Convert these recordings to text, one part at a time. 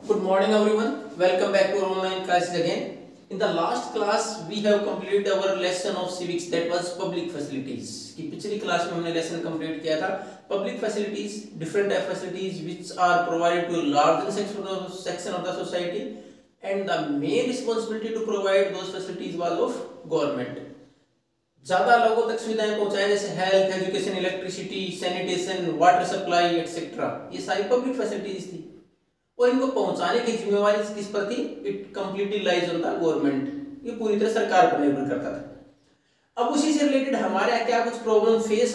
Good morning everyone. Welcome back to our online classes again. In the last class we have completed our lesson of civics, that was public facilities. कि पिछली class में हमने lesson complete किया था public facilities, different type facilities which are provided to a larger section of the society, and the main responsibility to provide those facilities was of government. ज्यादा लोगों तक सुविधाएं पहुंचाएं जैसे health, education, electricity, sanitation, water supply etcetera, ये सारी public facilities थी और इनको पहुंचाने की जिम्मेवारी किस पर थी? It completely lies on the government, ये पूरी तरह सरकार पर निर्भर करता था। अब उसी से रिलेटेड हमारे यहाँ क्या कुछ प्रॉब्लम फेस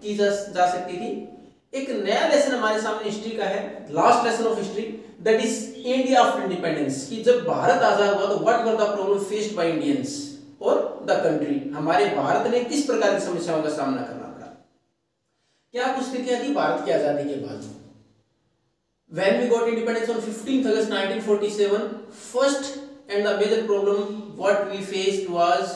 की जा सकती थी। एक नया लेसन हमारे सामने हिस्ट्री का है, last lesson of history, that is India after independence, कि जब भारत आजाद हुआ तो what were the problem faced by Indians और द कंट्री, हमारे भारत ने किस प्रकार की समस्याओं का सामना करना पड़ा, क्या कुछ स्थितियां थी भारत की आजादी के बाद। When we got independence on 15th August 1947, first and the major problem what we faced was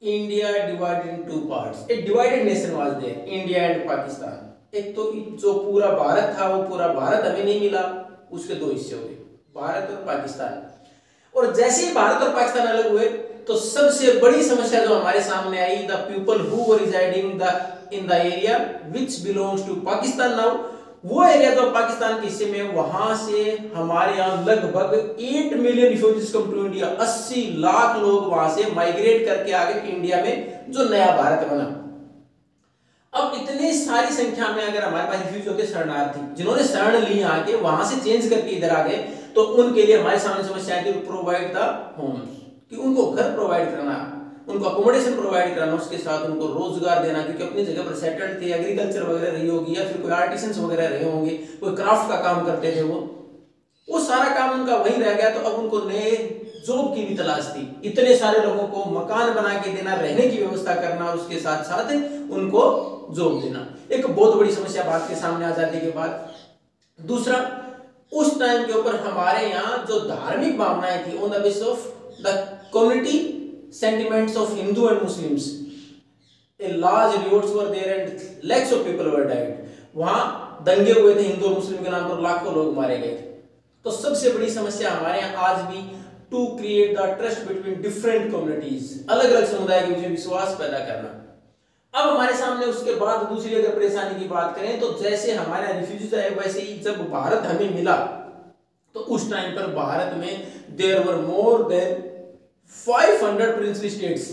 India divided in two parts. A divided nation was there, India and Pakistan. एक तो जो पूरा भारत था वो पूरा भारत हमें नहीं मिला, उसके दो हिस्से हो गए, भारत और पाकिस्तान। और जैसे ही भारत और पाकिस्तान अलग हुए तो सबसे बड़ी समस्या जो हमारे सामने आई, the people who were residing in the area which belongs to Pakistan now, वो एरिया जो पाकिस्तान के हिस्से में, वहां से हमारे यहाँ लगभग 8 million refugees come to India, 80 lakh लोग वहां से माइग्रेट करके आ गए इंडिया में, जो नया भारत बना। अब इतनी सारी संख्या में अगर हमारे पास रिफ्यूजी के शरणार्थी जिन्होंने शरण ली आके वहां से चेंज करके इधर आ गए, तो उनके लिए हमारे सामने समस्या है कि प्रोवाइड द होम्स, कि उनको घर प्रोवाइड करना, उनको अकोमोडेशन प्रोवाइड कराना, उसके साथ उनको रोजगार देना, क्योंकि अपनी जगह पर सेटल्ड थे, एग्रीकल्चर वगैरह रही होगी या फिर कोई आर्टिसंस वगैरह रहे होंगे, कोई क्राफ्ट का काम करते थे, वो सारा काम उनका वहीं रह गया। तो अब उनको नए जॉब की भी तलाश थी। इतने सारे लोगों को मकान बना के देना, रहने की व्यवस्था करना और उसके साथ साथ उनको जॉब देना, एक बहुत बड़ी समस्या भारत के सामने आजादी के बाद। दूसरा, उस टाइम के ऊपर हमारे यहाँ जो धार्मिक भावनाएं थी, on the basis of the community sentiments of Hindu and Muslims, a large revolts were there and lakhs of people were died. वहां दंगे हुए थे हिंदू और मुस्लिम के नाम पर, लाखों लोग मारे गए थे। तो सबसे बड़ी समस्या हमारे यहाँ आज भी to create the trust between different communities, अलग अलग समुदाय के बीच विश्वास पैदा करना। अब हमारे सामने उसके बाद दूसरी अगर परेशानी की बात करें तो जैसे हमारे यहाँ रिफ्यूजीज आए, वैसे ही जब भारत हमें मिला तो उस टाइम पर भारत में there were more than 500 princely states,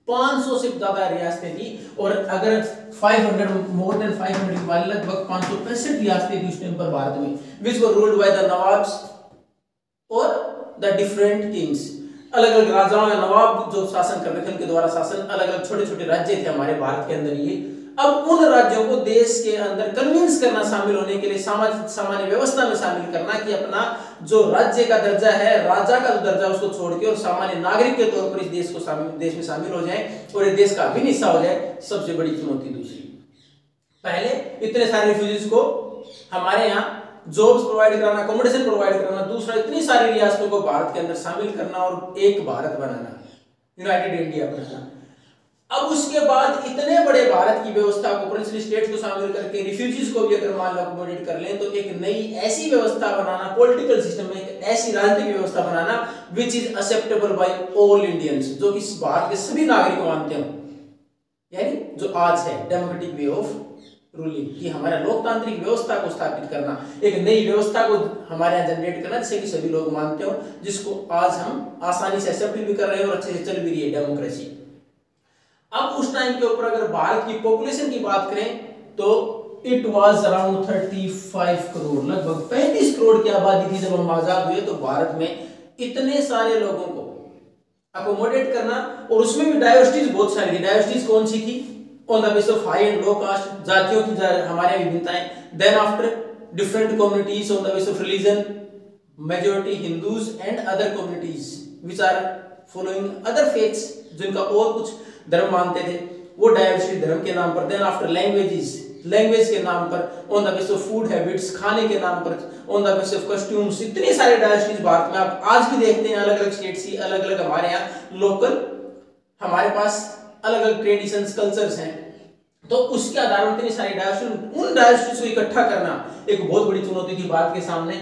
500 से ज्यादा रियासतें थी। और अगर 500 मोर देन 500 की बात, लगभग 565 रियासतें थी उस टाइम पर भारत में, which were ruled by the nawabs और the different kings, अलग अलग राजाओं या नवाब जो शासन करते थे उनके द्वारा शासन, अलग अलग छोटे छोटे राज्य थे हमारे भारत के अंदर। ये अब उन राज्यों को देश के अंदर कन्विंस करना, शामिल होने के लिए सामान्य व्यवस्था में शामिल करना, कि अपना जो राज्य का दर्जा है, राजा का जो दर्जा, उसको छोड़ के और सामान्य नागरिक के तौर पर इस देश में शामिल हो जाए और ये देश का अभिन्न हिस्सा हो जाए। सबसे बड़ी चुनौती दूसरी, पहले इतने सारे रिफ्यूजीज को हमारे यहाँ जॉब्स प्रोवाइड कराना, अकोमोडेशन प्रोवाइड कराना, दूसरा इतनी सारी रियासतों को भारत के अंदर शामिल करना और एक भारत बनाना, यूनाइटेड इंडिया बनाना। अब उसके बाद इतने बड़े भारत की व्यवस्था को, प्रिंसली स्टेट्स को शामिल करके रिफ्यूजीज को भी अगर मान लो अकोमोडेट कर लें, तो एक नई ऐसी व्यवस्था बनाना, पॉलिटिकल सिस्टम में एक ऐसी राजनीतिक व्यवस्था बनाना which is acceptable by all Indians, जो कि भारत के सभी नागरिक मानते हो, यानी जो आज है डेमोक्रेटिक वे ऑफ रूलिंग, कि हमारा लोकतांत्रिक व्यवस्था को स्थापित करना, एक नई व्यवस्था को हमारे यहाँ जनरेट करना जिसे कि सभी लोग मानते हो, जिसको आज हम आसानी से एक्सेप्ट भी कर रहे हैं और अच्छे से चल भी रही है, डेमोक्रेसी। अब उस टाइम के ऊपर अगर भारत की पॉपुलेशन की बात करें तो इट वाज अराउंड 35 करोड़, लगभग 35 करोड़ की आबादी थी जब हम आजाद हुए। तो भारत में इतने सारे लोगों को अकोमोडेट करना, और उसमें भी डाइवर्सिटीज बहुत सारी थी। डाइवर्सिटीज कौन सी थी? On the basis of high and low caste, जातियों की हमारे विभिन्नताएं, then after different communities on the basis of religion, majority Hindus and other communities which are following other faiths, जिनका और कुछ धर्म मानते थे, वो डाइवर्सिटी धर्म के नाम पर। देन आफ्टर लैंग्वेजेस, लैंग्वेज के नाम पर, on the basis of food habits, खाने के नाम पर, on the basis of costumes, इतनी सारी डाइवर्सिटीज भारत में आप आज भी देखते हैं। अलग अलग स्टेट्स की अलग अलग हमारे यहाँ लोकल, हमारे पास अलग अलग ट्रेडिशंस, कल्चर्स हैं। तो उसके आधार पर इतनी सारी डाइवर्सिटी, उन डाइवर्सिटीज को इकट्ठा करना एक बहुत बड़ी चुनौती थी भारत के सामने।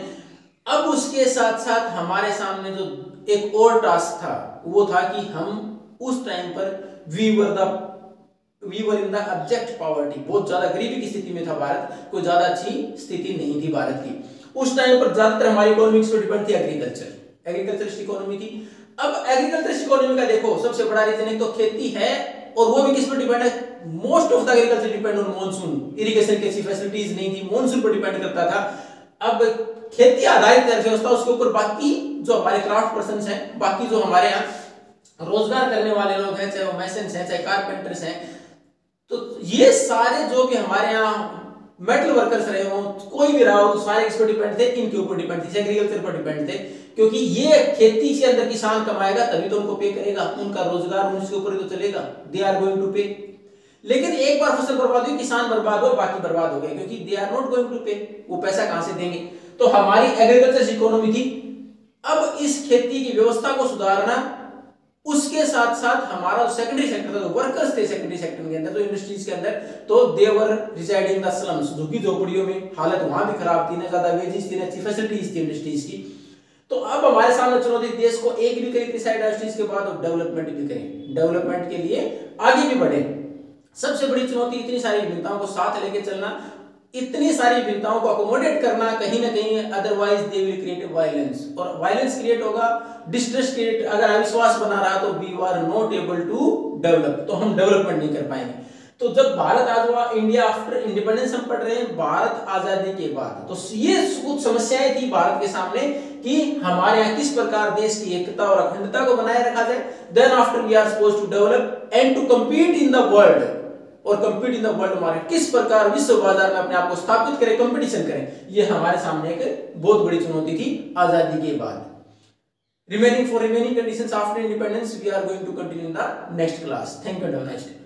अब उसके साथ साथ हमारे सामने जो एक और टास्क था वो था कि हम उस टाइम पर we were in the abject poverty, बहुत ज्यादा गरीबी की स्थिति में था भारत, कोई ज्यादा अच्छी स्थिति नहीं थी भारत की। उस टाइम पर ज्यादातर हमारी इकोनॉमी किस पर डिपेंड थी? एग्रीकल्चर इकोनॉमी थी। अब एग्रीकल्चर इकोनॉमी का देखो सबसे बड़ा रीजन है तो खेती है, और वो भी किस पर डिपेंड है? Most of the agriculture depend on monsoon. Irrigation की ऐसी फैसिलिटीज नहीं थी, मॉनसून पर डिपेंड करता था। अब खेती आधारित अर्थव्यवस्था, उसके ऊपर बाकी जो हमारे क्राफ्ट पर्सन हैं, बाकी जो हमारे यहाँ रोजगार करने वाले लोग हैं, चाहे वो मैसन्स हैं, चाहे कारपेंटर्स हैं, तो ये सारे जो भी हमारे यहाँ मेटल वर्कर्स रहे हो, कोई भी रहा हो, तो सारे किस पर डिपेंड थे? इनके ऊपर डिपेंड थे, एग्रीकल्चर पर डिपेंड थे। क्योंकि ये खेती से अंदर किसान कमाएगा तभी तो उनको पे करेगा, उनका रोजगार उनके ऊपर ही तो चलेगा, दे आर गोइंग टू पे। लेकिन एक बार फसल बर्बाद हुई, किसान बर्बाद हो, बाकी बर्बाद हो गए, क्योंकि they are not going to pay, वो पैसा कहां से देंगे? तो हमारी एग्रीकल्चर इकोनॉमी थी। अब इस खेती की व्यवस्था को सुधारना, उसके साथ साथ हमारा सेकेंडरी सेक्टर था, जो वर्कर्स थे सेकेंडरी सेक्टर के अंदर, तो इंडस्ट्रीज के अंदर, तो दे वर रिसाइडिंग इन द स्लम्स, झुग्गी झोपड़ियों में, हालत वहां भी खराब थी, ना ज्यादा वेजेस थी, ना अच्छी फैसिलिटीज थी इंडस्ट्रीज की। तो अब हमारे सामने चुनौती, देश को एक भी करें रिसाइड इंडस्ट्रीज के बाद डेवलपमेंट भी करें, डेवलपमेंट के लिए आगे भी बढ़े। सबसे बड़ी चुनौती इतनी सारी विभिन्नताओं को साथ लेके चलना, इतनी सारी विभिन्नताओं को अकोमोडेट करना, कहीं ना कहीं otherwise they will create violence, और वायलेंस क्रिएट होगा, डिस्ट्रेस क्रिएट, अगर अविश्वास बना रहा तो we are not able to develop, तो हम डेवलपमेंट नहीं कर पाएंगे। तो जब भारत आज हुआ, इंडिया आफ्टर इंडिपेंडेंस हम पढ़ रहे हैं, भारत आजादी के बाद, तो ये कुछ समस्याएं थी भारत के सामने कि हमारे यहाँ किस प्रकार देश की एकता और अखंडता को बनाए रखा जाए। Then after we are supposed to develop and to compete in the world, और compete in the world market, किस प्रकार विश्व बाजार में अपने आप को स्थापित करें, कंपटीशन करें, ये हमारे सामने एक बहुत बड़ी चुनौती थी आजादी के बाद। Remaining conditions after independence we are going to continue in the next class. Thank you and have a nice day.